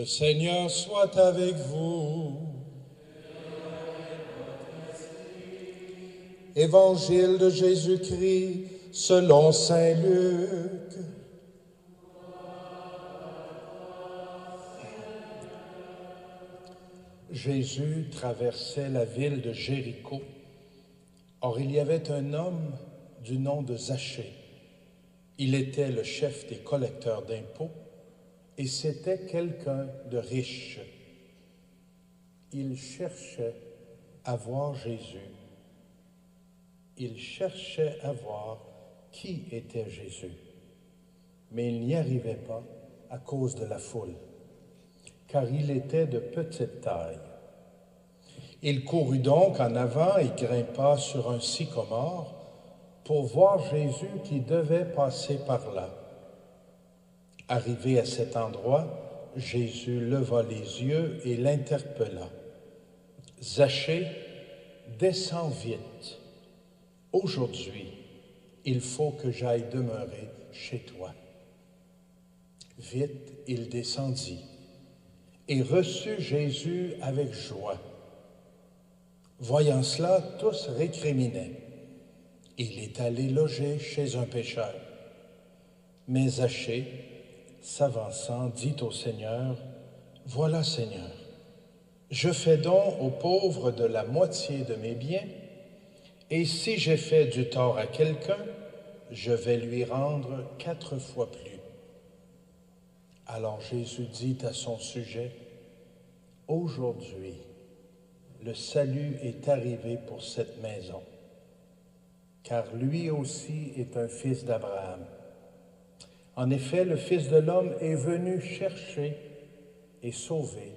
Le Seigneur soit avec vous. Évangile de Jésus-Christ selon saint Luc. Jésus traversait la ville de Jéricho. Or, il y avait un homme du nom de Zachée. Il était le chef des collecteurs d'impôts et c'était quelqu'un de riche. Il cherchait à voir Jésus. Il cherchait à voir qui était Jésus. Mais il n'y arrivait pas à cause de la foule, car il était de petite taille. Il courut donc en avant et grimpa sur un sycomore pour voir Jésus qui devait passer par là. Arrivé à cet endroit, Jésus leva les yeux et l'interpella. « Zachée, descends vite. Aujourd'hui, il faut que j'aille demeurer chez toi. » Vite, il descendit et reçut Jésus avec joie. Voyant cela, tous récriminaient. Il est allé loger chez un pécheur. Mais Zachée, s'avançant, dit au Seigneur, « Voilà, Seigneur, je fais don aux pauvres de la moitié de mes biens, et si j'ai fait du tort à quelqu'un, je vais lui rendre 4 fois plus. » Alors Jésus dit à son sujet, « Aujourd'hui, le salut est arrivé pour cette maison, car lui aussi est un fils d'Abraham. En effet, le Fils de l'homme est venu chercher et sauver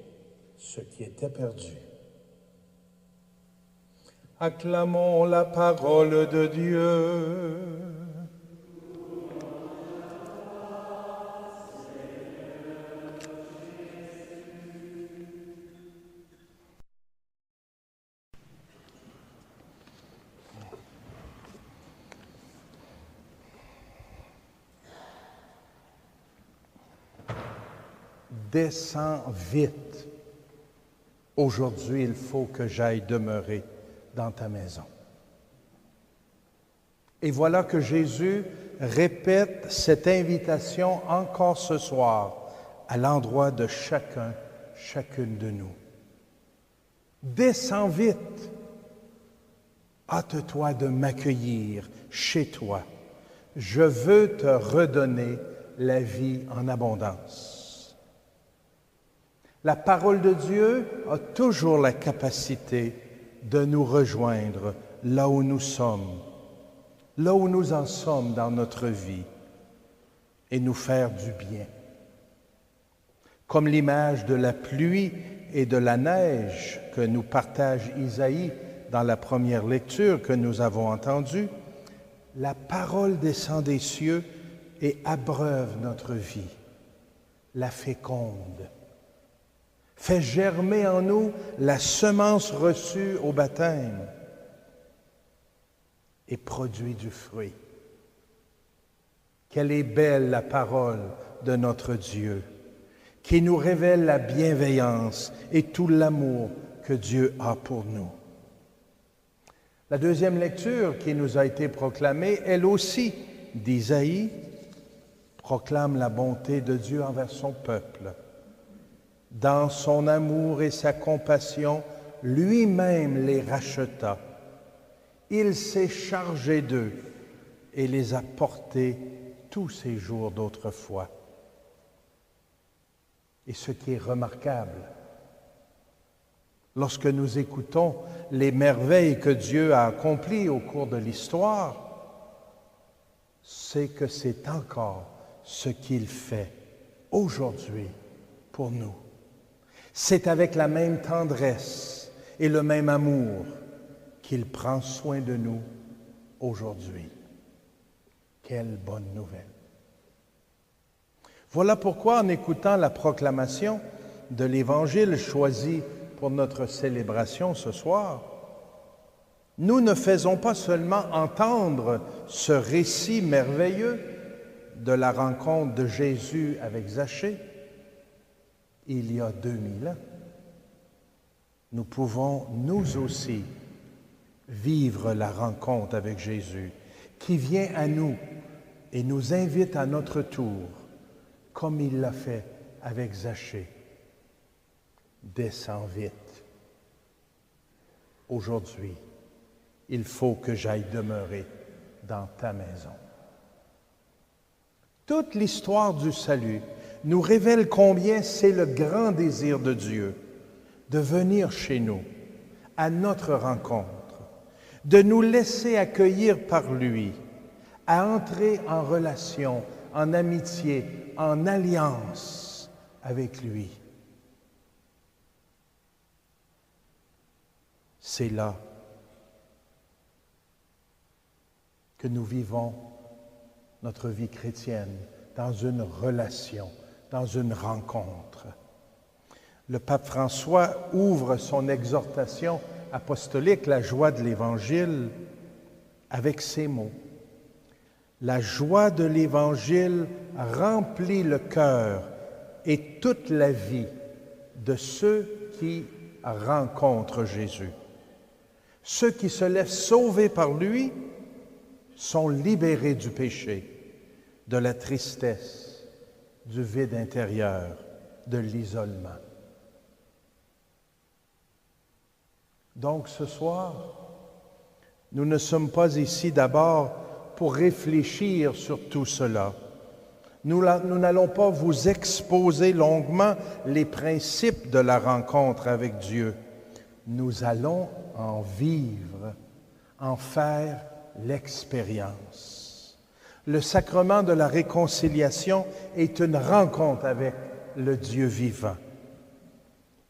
ce qui était perdu. » Acclamons la parole de Dieu. Descends vite. Aujourd'hui, il faut que j'aille demeurer dans ta maison. Et voilà que Jésus répète cette invitation encore ce soir à l'endroit de chacune de nous. Descends vite. Hâte-toi de m'accueillir chez toi. Je veux te redonner la vie en abondance. La parole de Dieu a toujours la capacité de nous rejoindre là où nous sommes, là où nous en sommes dans notre vie, et nous faire du bien. Comme l'image de la pluie et de la neige que nous partage Isaïe dans la première lecture que nous avons entendue, la parole descend des cieux et abreuve notre vie, la féconde, fait germer en nous la semence reçue au baptême et produit du fruit. Quelle est belle la parole de notre Dieu, qui nous révèle la bienveillance et tout l'amour que Dieu a pour nous. La deuxième lecture qui nous a été proclamée, elle aussi, d'Isaïe, proclame la bonté de Dieu envers son peuple. Dans son amour et sa compassion, lui-même les racheta. Il s'est chargé d'eux et les a portés tous ces jours d'autrefois. Et ce qui est remarquable, lorsque nous écoutons les merveilles que Dieu a accomplies au cours de l'histoire, c'est que c'est encore ce qu'il fait aujourd'hui pour nous. C'est avec la même tendresse et le même amour qu'il prend soin de nous aujourd'hui. Quelle bonne nouvelle! Voilà pourquoi, en écoutant la proclamation de l'Évangile choisi pour notre célébration ce soir, nous ne faisons pas seulement entendre ce récit merveilleux de la rencontre de Jésus avec Zachée, il y a 2000 ans. Nous pouvons, nous aussi, vivre la rencontre avec Jésus, qui vient à nous et nous invite à notre tour, comme il l'a fait avec Zachée. Descends vite. Aujourd'hui, il faut que j'aille demeurer dans ta maison. Toute l'histoire du salut nous révèle combien c'est le grand désir de Dieu de venir chez nous, à notre rencontre, de nous laisser accueillir par lui, à entrer en relation, en amitié, en alliance avec lui. C'est là que nous vivons notre vie chrétienne, dans une relation, dans une rencontre. Le pape François ouvre son exhortation apostolique, la joie de l'Évangile, avec ces mots. La joie de l'Évangile remplit le cœur et toute la vie de ceux qui rencontrent Jésus. Ceux qui se laissent sauver par lui sont libérés du péché, de la tristesse, du vide intérieur, de l'isolement. Donc ce soir, nous ne sommes pas ici d'abord pour réfléchir sur tout cela. Nous n'allons pas vous exposer longuement les principes de la rencontre avec Dieu. Nous allons en vivre, en faire l'expérience. Le sacrement de la réconciliation est une rencontre avec le Dieu vivant.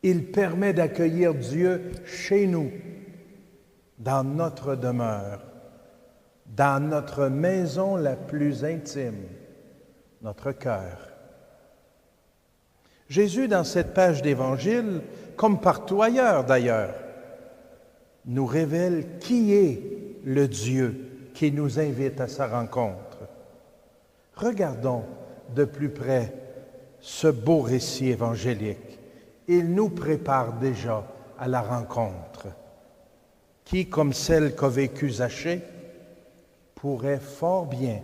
Il permet d'accueillir Dieu chez nous, dans notre demeure, dans notre maison la plus intime, notre cœur. Jésus, dans cette page d'Évangile, comme partout ailleurs d'ailleurs, nous révèle qui est le Dieu qui nous invite à sa rencontre. Regardons de plus près ce beau récit évangélique. Il nous prépare déjà à la rencontre, qui, comme celle qu'a vécue Zachée, pourrait fort bien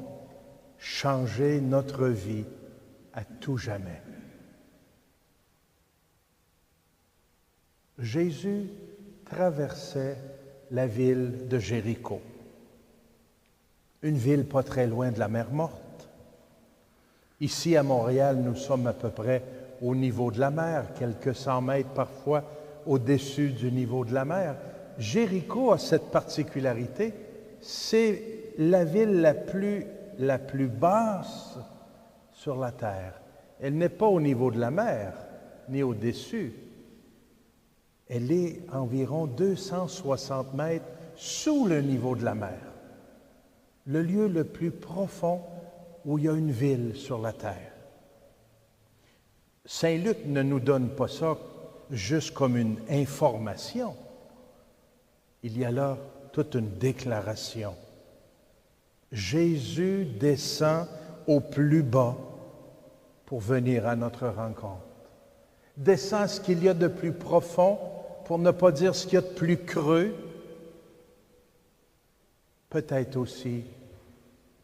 changer notre vie à tout jamais. Jésus traversait la ville de Jéricho, une ville pas très loin de la mer Morte. Ici, à Montréal, nous sommes à peu près au niveau de la mer, quelques 100 mètres parfois au-dessus du niveau de la mer. Jéricho a cette particularité, c'est la ville la plus basse sur la terre. Elle n'est pas au niveau de la mer, ni au-dessus. Elle est environ 260 mètres sous le niveau de la mer. Le lieu le plus profond où il y a une ville sur la terre. Saint Luc ne nous donne pas ça juste comme une information. Il y a là toute une déclaration. Jésus descend au plus bas pour venir à notre rencontre. Descend ce qu'il y a de plus profond, pour ne pas dire ce qu'il y a de plus creux, peut-être aussi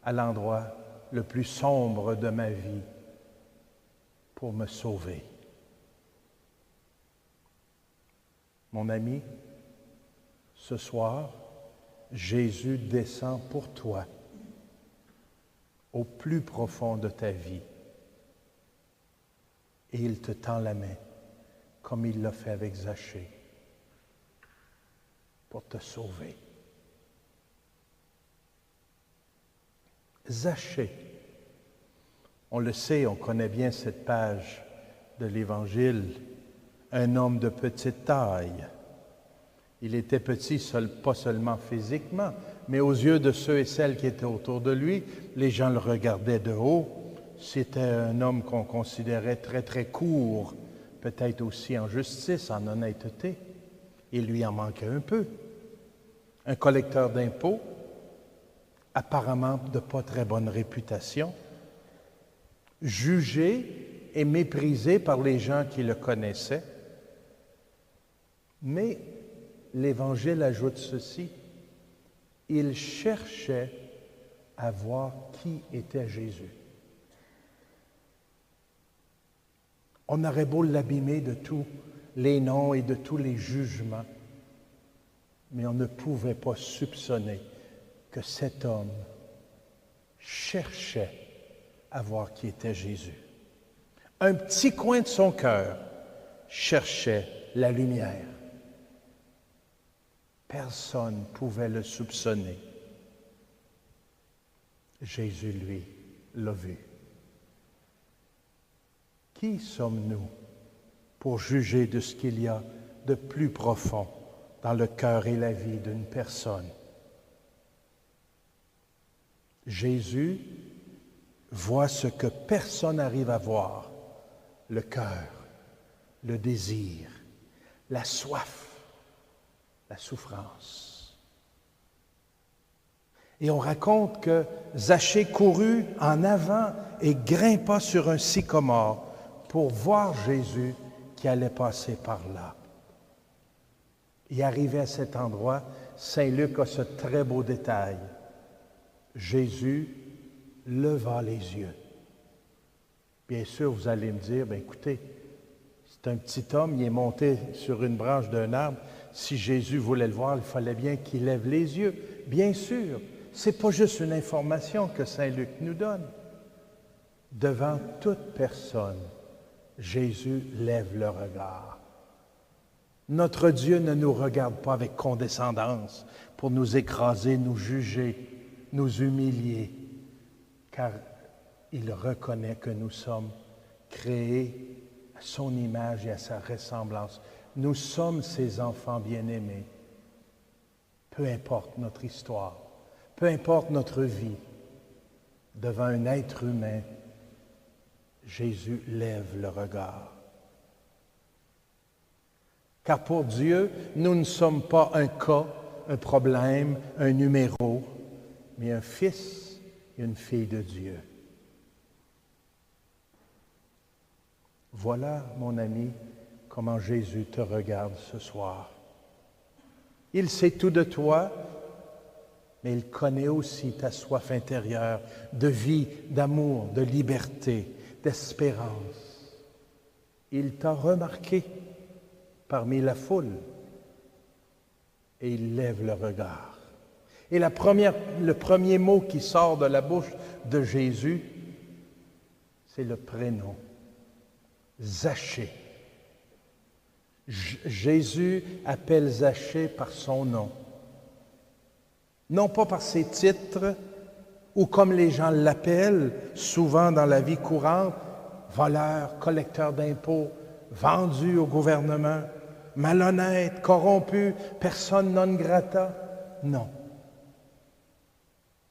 à l'endroit le plus sombre de ma vie, pour me sauver. Mon ami, ce soir, Jésus descend pour toi, au plus profond de ta vie, et il te tend la main, comme il l'a fait avec Zachée, pour te sauver. Zachée, on le sait, on connaît bien cette page de l'Évangile, un homme de petite taille. Il était petit, pas seulement physiquement, mais aux yeux de ceux et celles qui étaient autour de lui, les gens le regardaient de haut. C'était un homme qu'on considérait très, très court, peut-être aussi en justice, en honnêteté. Il lui en manquait un peu. Un collecteur d'impôts, apparemment de pas très bonne réputation, jugé et méprisé par les gens qui le connaissaient. Mais l'Évangile ajoute ceci: il cherchait à voir qui était Jésus. On aurait beau l'abîmer de tous les noms et de tous les jugements, mais on ne pouvait pas soupçonner que cet homme cherchait à voir qui était Jésus. Un petit coin de son cœur cherchait la lumière. Personne ne pouvait le soupçonner. Jésus, lui, l'a vu. Qui sommes-nous pour juger de ce qu'il y a de plus profond dans le cœur et la vie d'une personne? Jésus voit ce que personne n'arrive à voir: le cœur, le désir, la soif, la souffrance. Et on raconte que Zachée courut en avant et grimpa sur un sycomore pour voir Jésus qui allait passer par là. Et arrivé à cet endroit, Saint Luc a ce très beau détail. Jésus leva les yeux. Bien sûr, vous allez me dire, écoutez, c'est un petit homme, il est monté sur une branche d'un arbre. Si Jésus voulait le voir, il fallait bien qu'il lève les yeux. Bien sûr, ce n'est pas juste une information que Saint Luc nous donne. Devant toute personne, Jésus lève le regard. Notre Dieu ne nous regarde pas avec condescendance pour nous écraser, nous juger, nous humilier, car il reconnaît que nous sommes créés à son image et à sa ressemblance. Nous sommes ses enfants bien-aimés. Peu importe notre histoire, peu importe notre vie, devant un être humain, Jésus lève le regard. Car pour Dieu, nous ne sommes pas un cas, un problème, un numéro, mais un fils et une fille de Dieu. Voilà, mon ami, comment Jésus te regarde ce soir. Il sait tout de toi, mais il connaît aussi ta soif intérieure de vie, d'amour, de liberté, d'espérance. Il t'a remarqué parmi la foule et il lève le regard. Et le premier mot qui sort de la bouche de Jésus, c'est le prénom, Zachée. Jésus appelle Zachée par son nom. Non pas par ses titres, ou comme les gens l'appellent souvent dans la vie courante, voleur, collecteur d'impôts, vendu au gouvernement, malhonnête, corrompu, personne non grata. Non.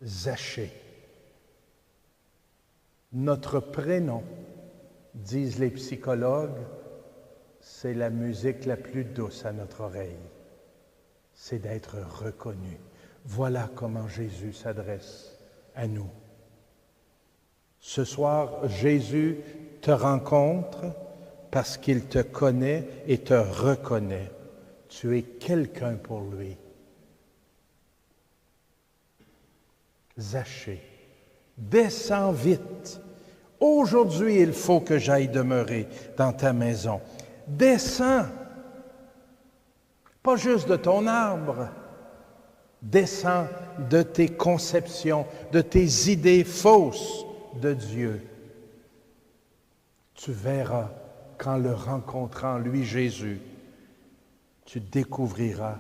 Zachée. Notre prénom, disent les psychologues, c'est la musique la plus douce à notre oreille. C'est d'être reconnu. Voilà comment Jésus s'adresse à nous. Ce soir, Jésus te rencontre parce qu'il te connaît et te reconnaît. Tu es quelqu'un pour lui. Zachée, descends vite. Aujourd'hui, il faut que j'aille demeurer dans ta maison. Descends, pas juste de ton arbre. Descends de tes conceptions, de tes idées fausses de Dieu. Tu verras qu'en le rencontrant, lui, Jésus, tu découvriras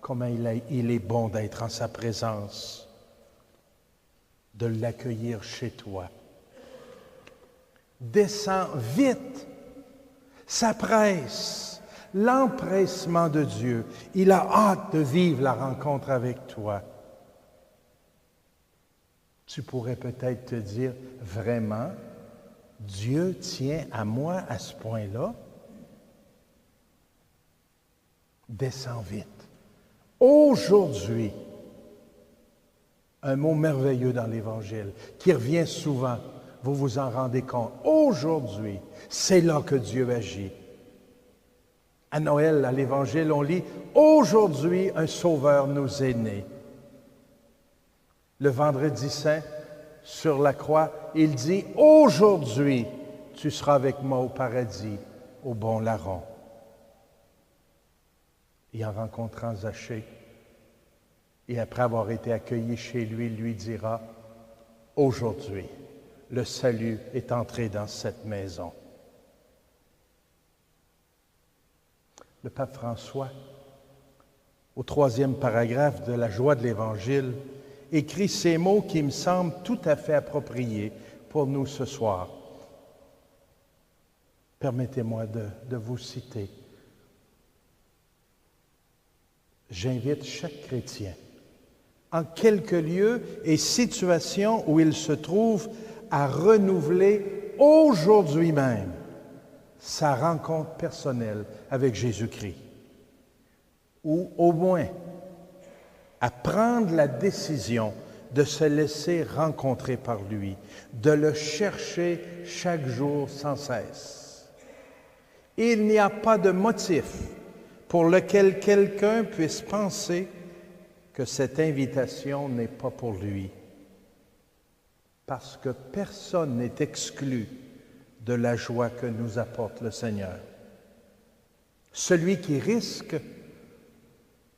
comment il est bon d'être en sa présence, de l'accueillir chez toi. Descends vite, s'appresse, l'empressement de Dieu. Il a hâte de vivre la rencontre avec toi. Tu pourrais peut-être te dire, vraiment, Dieu tient à moi à ce point-là? Descends vite. Aujourd'hui, un mot merveilleux dans l'Évangile, qui revient souvent, vous vous en rendez compte. Aujourd'hui, c'est là que Dieu agit. À Noël, à l'Évangile, on lit « Aujourd'hui, un Sauveur nous est né ». Le vendredi saint, sur la croix, il dit « Aujourd'hui, tu seras avec moi au paradis, au bon larron ». Et en rencontrant Zachée, et après avoir été accueilli chez lui, il lui dira « Aujourd'hui, le salut est entré dans cette maison ». Le pape François, au 3e paragraphe de la Joie de l'Évangile, écrit ces mots qui me semblent tout à fait appropriés pour nous ce soir. Permettez-moi de vous citer. J'invite chaque chrétien, en quelques lieux et situations où il se trouve, à renouveler aujourd'hui même sa rencontre personnelle avec Jésus-Christ, ou au moins à prendre la décision de se laisser rencontrer par lui, de le chercher chaque jour sans cesse. Il n'y a pas de motif pour lequel quelqu'un puisse penser que cette invitation n'est pas pour lui, parce que personne n'est exclu de la joie que nous apporte le Seigneur. Celui qui risque,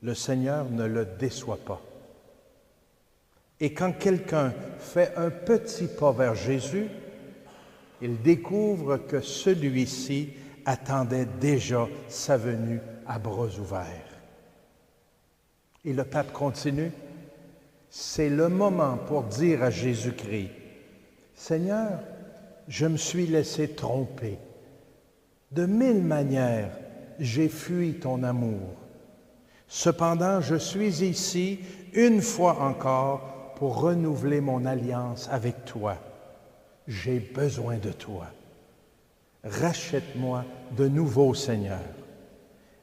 le Seigneur ne le déçoit pas. Et quand quelqu'un fait un petit pas vers Jésus, il découvre que celui-ci attendait déjà sa venue à bras ouverts. Et le pape continue, c'est le moment pour dire à Jésus-Christ, « Seigneur, je me suis laissé tromper. De 1000 manières, j'ai fui ton amour. Cependant, je suis ici une fois encore pour renouveler mon alliance avec toi. J'ai besoin de toi. Rachète-moi de nouveau, Seigneur.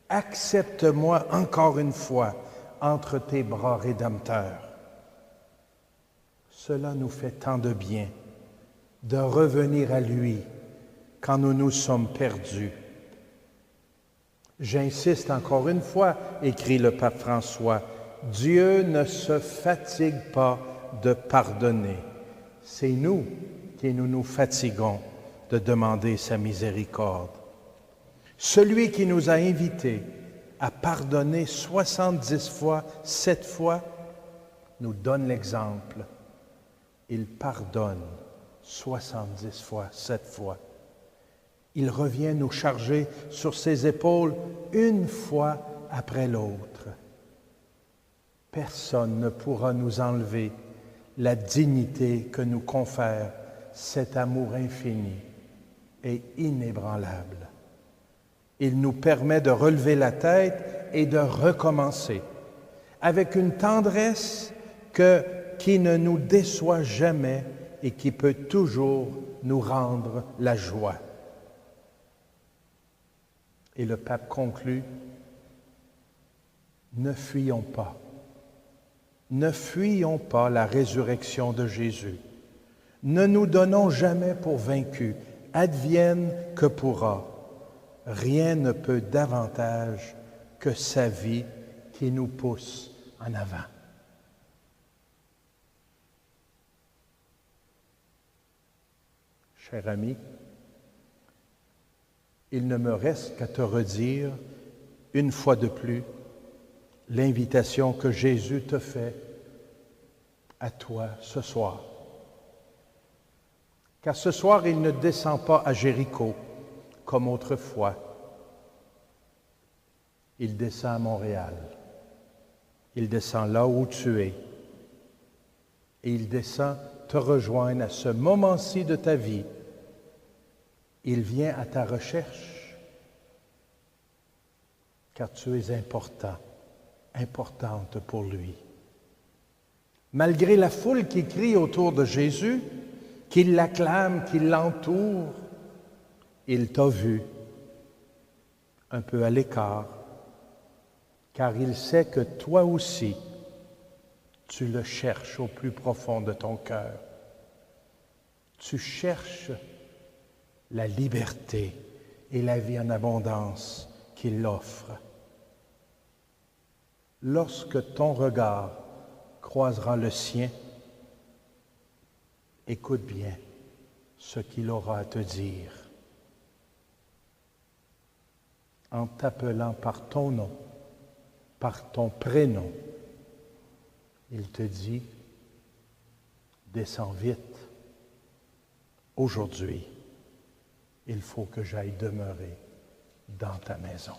Accepte-moi encore une fois entre tes bras rédempteurs. » Cela nous fait tant de bien de revenir à lui quand nous nous sommes perdus. J'insiste encore une fois, écrit le pape François, Dieu ne se fatigue pas de pardonner. C'est nous qui nous fatiguons de demander sa miséricorde. Celui qui nous a invités à pardonner 70 fois, 7 fois, nous donne l'exemple. Il pardonne 70 fois, 7 fois. Il revient nous charger sur ses épaules une fois après l'autre. Personne ne pourra nous enlever la dignité que nous confère cet amour infini et inébranlable. Il nous permet de relever la tête et de recommencer avec une tendresse qui ne nous déçoit jamais et qui peut toujours nous rendre la joie. Et le pape conclut, ne fuyons pas la résurrection de Jésus. Ne nous donnons jamais pour vaincus, advienne que pourra. Rien ne peut davantage que sa vie qui nous pousse en avant. Cher ami, il ne me reste qu'à te redire, une fois de plus, l'invitation que Jésus te fait à toi ce soir. Car ce soir, il ne descend pas à Jéricho comme autrefois. Il descend à Montréal. Il descend là où tu es. Et il descend te rejoindre à ce moment-ci de ta vie. Il vient à ta recherche, car tu es important, importante pour lui. Malgré la foule qui crie autour de Jésus, qui l'acclame, qui l'entoure, il t'a vu un peu à l'écart, car il sait que toi aussi, tu le cherches au plus profond de ton cœur. Tu cherches la liberté et la vie en abondance qu'il offre. Lorsque ton regard croisera le sien, écoute bien ce qu'il aura à te dire. En t'appelant par ton nom, par ton prénom, il te dit, descends vite. Aujourd'hui, il faut que j'aille demeurer dans ta maison.